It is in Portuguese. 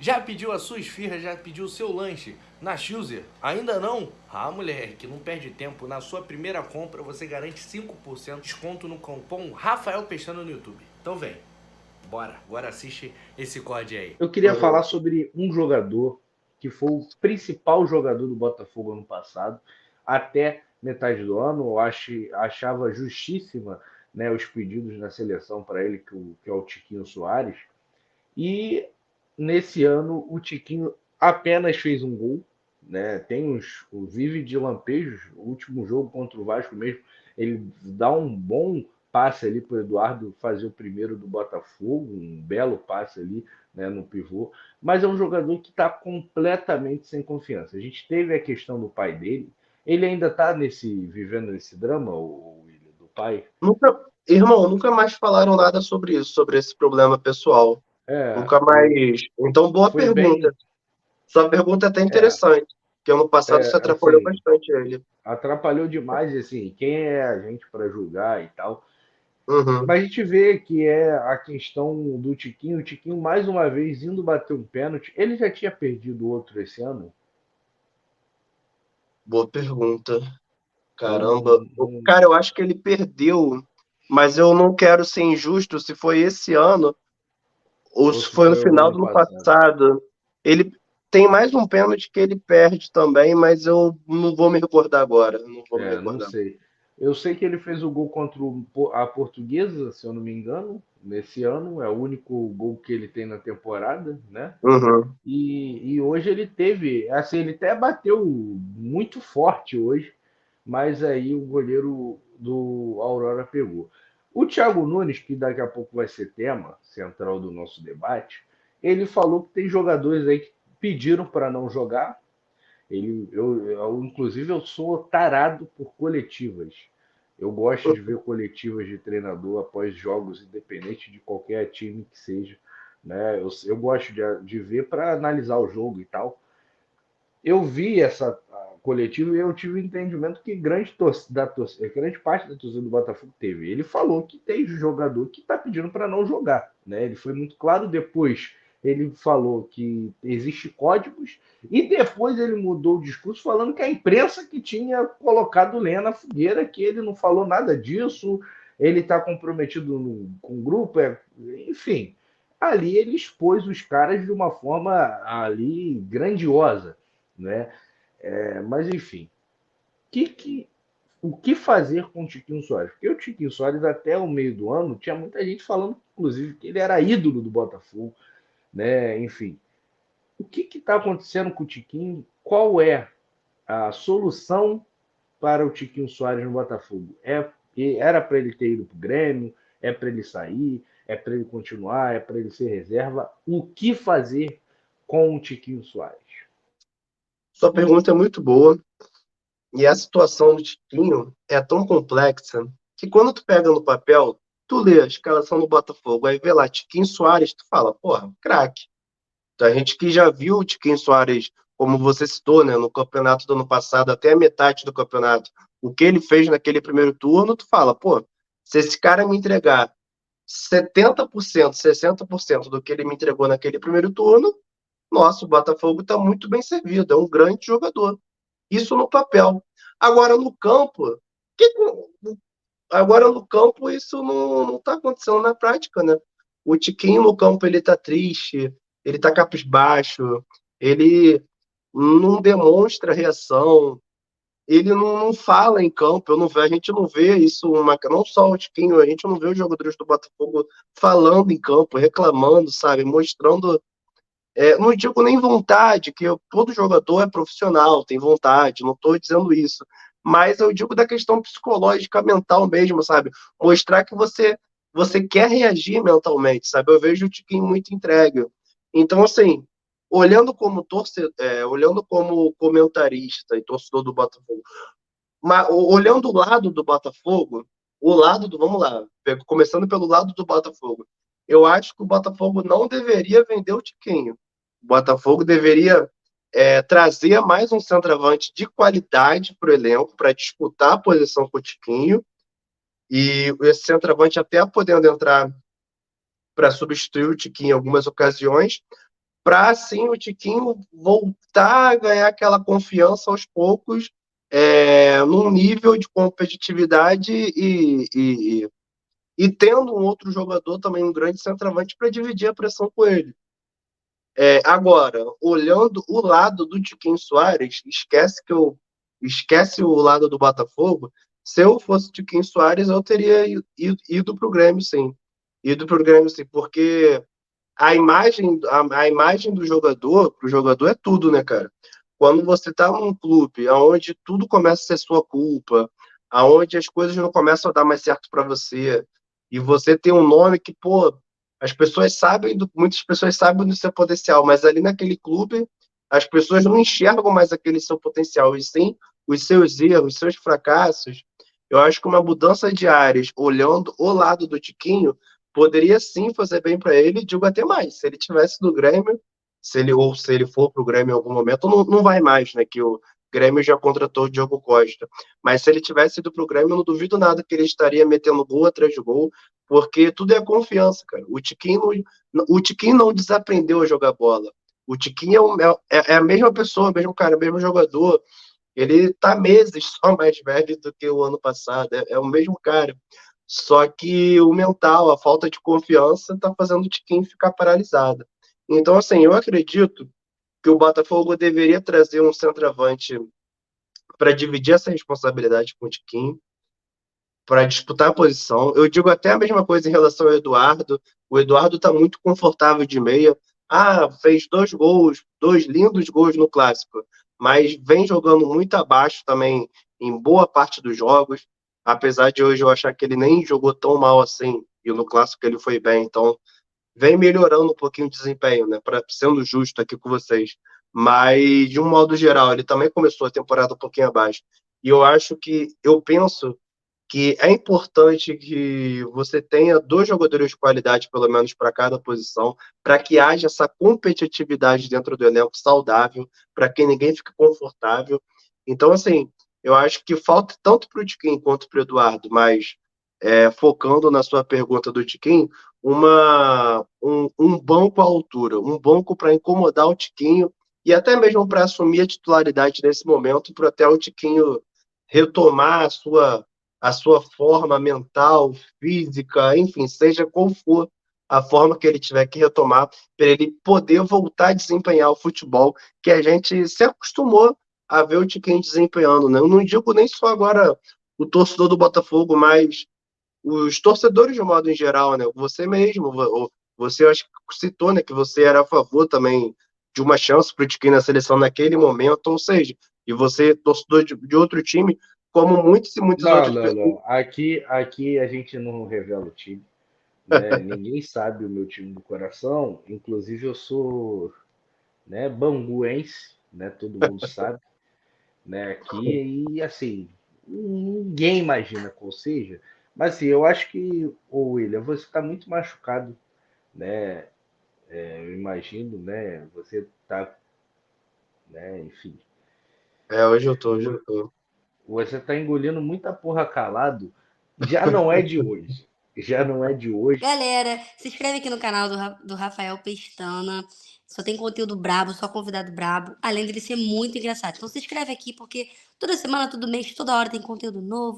Já pediu a sua esfirra? Já pediu o seu lanche na Chooser? Ainda não? Ah, moleque, não perde tempo. Na sua primeira compra você garante 5% de desconto no cupom Rafael Pestana no YouTube. Então vem, bora, agora assiste esse código aí. Eu queria falar sobre um jogador que foi o principal jogador do Botafogo ano passado, até metade do ano. Eu achava justíssima, né, os pedidos na seleção para ele, que é o Tiquinho Soares. E nesse ano o Tiquinho apenas fez um gol, né? Tem vive de lampejos. O último jogo contra o Vasco mesmo, ele dá um bom passe ali para o Eduardo fazer o primeiro do Botafogo, um belo passe ali, né, no pivô. Mas é um jogador que está completamente sem confiança. A gente teve a questão do pai dele. Ele ainda está vivendo esse drama, o Willian, do pai. Nunca, irmão, nunca mais falaram nada sobre isso, sobre esse problema pessoal. É, Nunca mais. Então, boa foi pergunta. bem. Sua pergunta é até É, interessante, porque ano passado você atrapalhou assim, bastante ele. atrapalhou demais, e assim, quem é a gente para julgar e tal. Uhum. Mas a gente vê que é a questão do Tiquinho, o Tiquinho mais uma vez indo bater um pênalti. Ele já tinha perdido outro esse ano. Boa pergunta. Eu Caramba. não. Cara, eu acho que ele perdeu, mas eu não quero ser injusto se foi esse ano ou Ou se se foi no foi o final ano do ano passado. passado. Ele tem mais um pênalti que ele perde também, mas eu não vou me recordar agora. Não vou me Não recordar. sei. Eu sei que ele fez o gol contra a Portuguesa, se eu não me engano, nesse ano. É o único gol que ele tem na temporada, né? Uhum. E hoje ele teve, assim, ele até bateu muito forte hoje, mas aí o goleiro do Aurora pegou. O Thiago Nunes, que daqui a pouco vai ser tema central do nosso debate, ele falou que tem jogadores aí que pediram para não jogar. Inclusive, eu sou tarado por coletivas. Eu gosto de ver coletivas de treinador após jogos, independente de qualquer time que seja. Né? Eu gosto de ver para analisar o jogo e tal. Eu vi essa coletiva e eu tive o entendimento que grande parte da torcida do Botafogo teve. Ele falou que tem jogador que está pedindo para não jogar. Né? Ele foi muito claro depois. Ele falou que existe códigos e depois ele mudou o discurso falando que a imprensa que tinha colocado lenha na fogueira, que ele não falou nada disso, ele está comprometido com o grupo, enfim. Ali ele expôs os caras de uma forma ali grandiosa, né? Mas enfim, o que fazer com o Tiquinho Soares? Porque o Tiquinho Soares, até o meio do ano, tinha muita gente falando, inclusive, que ele era ídolo do Botafogo, né? Enfim, o que está acontecendo com o Tiquinho? Qual é a solução para o Tiquinho Soares no Botafogo? Era para ele ter ido para o Grêmio? É para ele sair? É para ele continuar? É para ele ser reserva? O que fazer com o Tiquinho Soares? Sua pergunta é muito boa. E a situação do Tiquinho é tão complexa que quando tu pega no papel, tu lê a escalação do Botafogo, aí vê lá Tiquinho Soares, tu fala, porra, craque. A gente que já viu o Tiquinho Soares, como você citou, né, no campeonato do ano passado, até a metade do campeonato, o que ele fez naquele primeiro turno, tu fala, pô, se esse cara me entregar 70%, 60% do que ele me entregou naquele primeiro turno, nossa, o Botafogo está muito bem servido, é um grande jogador. Isso no papel. Agora no campo, que, agora no campo isso não está acontecendo na prática, né? O Tiquinho no campo ele tá triste, ele tá cabisbaixo, ele não demonstra reação, ele não fala em campo, a gente não vê isso, não só o Tiquinho, a gente não vê os jogadores do Botafogo falando em campo, reclamando, sabe, mostrando não digo nem vontade, que todo jogador é profissional, tem vontade, não estou dizendo isso. Mas eu digo da questão psicológica, mental mesmo, sabe? Mostrar que você quer reagir mentalmente, sabe? Eu vejo o Tiquinho muito entregue. Então, assim, olhando como comentarista e torcedor do Botafogo, mas olhando o lado do Botafogo, vamos lá, começando pelo lado do Botafogo, eu acho que o Botafogo não deveria vender o Tiquinho. O Botafogo deveria trazer mais um centroavante de qualidade para o elenco, para disputar a posição com o Tiquinho, e esse centroavante até podendo entrar para substituir o Tiquinho em algumas ocasiões, para assim o Tiquinho voltar a ganhar aquela confiança aos poucos, num nível de competitividade e tendo um outro jogador também, um grande centroavante, para dividir a pressão com ele. Agora, olhando o lado do Tiquinho Soares, esquece o lado do Botafogo. Se eu fosse Tiquinho Soares, eu teria ido para o Grêmio, sim. Ido para o Grêmio, sim, porque a imagem do jogador, pro jogador é tudo, né, cara? Quando você tá num clube onde tudo começa a ser sua culpa, aonde as coisas não começam a dar mais certo para você, e você tem um nome que, pô, muitas pessoas sabem do seu potencial, mas ali naquele clube as pessoas não enxergam mais aquele seu potencial, e sim os seus erros, os seus fracassos. Eu acho que uma mudança de áreas, olhando o lado do Tiquinho, poderia sim fazer bem para ele, digo até mais, se ele tivesse no Grêmio, se ele for para o Grêmio em algum momento, não vai mais, né, que o Grêmio já contratou o Diogo Costa, mas se ele tivesse ido para o Grêmio, eu não duvido nada que ele estaria metendo gol atrás de gol, porque tudo é confiança, cara. O Tiquinho não desaprendeu a jogar bola. O Tiquinho é a mesma pessoa, o mesmo cara, o mesmo jogador. Ele tá meses só mais velho do que o ano passado. É o mesmo cara. Só que o mental, a falta de confiança, tá fazendo o Tiquinho ficar paralisado. Então, assim, eu acredito que o Botafogo deveria trazer um centroavante para dividir essa responsabilidade com o Tiquinho, para disputar a posição. Eu digo até a mesma coisa em relação ao Eduardo. O Eduardo está muito confortável de meia. Fez 2 gols, 2 lindos gols no Clássico, mas vem jogando muito abaixo também em boa parte dos jogos. Apesar de hoje eu achar que ele nem jogou tão mal assim, e no Clássico ele foi bem. Então, vem melhorando um pouquinho o desempenho, né? Sendo justo aqui com vocês. Mas, de um modo geral, ele também começou a temporada um pouquinho abaixo. E eu penso que é importante que você tenha 2 jogadores de qualidade, pelo menos, para cada posição, para que haja essa competitividade dentro do elenco saudável, para que ninguém fique confortável. Então, assim, eu acho que falta tanto para o Tiquinho quanto para o Eduardo, mas focando na sua pergunta do Tiquinho, um banco à altura, um banco para incomodar o Tiquinho e até mesmo para assumir a titularidade nesse momento, para até o Tiquinho retomar a sua forma mental, física, enfim, seja qual for a forma que ele tiver que retomar, para ele poder voltar a desempenhar o futebol que a gente se acostumou a ver o Tiquinho desempenhando, né? Eu não digo nem só agora o torcedor do Botafogo, mas os torcedores de um modo em geral, né? Você mesmo, você eu acho que citou, né, que você era a favor também de uma chance para o Tiquinho na seleção naquele momento, ou seja, e você, torcedor de outro time, como muitos e muitas Não, outras não, pessoas. não. Aqui a gente não revela o time, né? Ninguém sabe o meu time do coração. Inclusive eu sou, né, banguense, né? Todo mundo sabe, né? Aqui e assim ninguém imagina qual seja. Mas assim, eu acho que o William, você está muito machucado, né? Eu imagino, né? Você tá, né? Enfim, Hoje eu tô. você tá engolindo muita porra calado. Já não é de hoje. Já não é de hoje. Galera, se inscreve aqui no canal do Rafael Pestana. Só tem conteúdo brabo, só convidado brabo, além dele ser muito engraçado. Então se inscreve aqui porque toda semana, todo mês, toda hora tem conteúdo novo.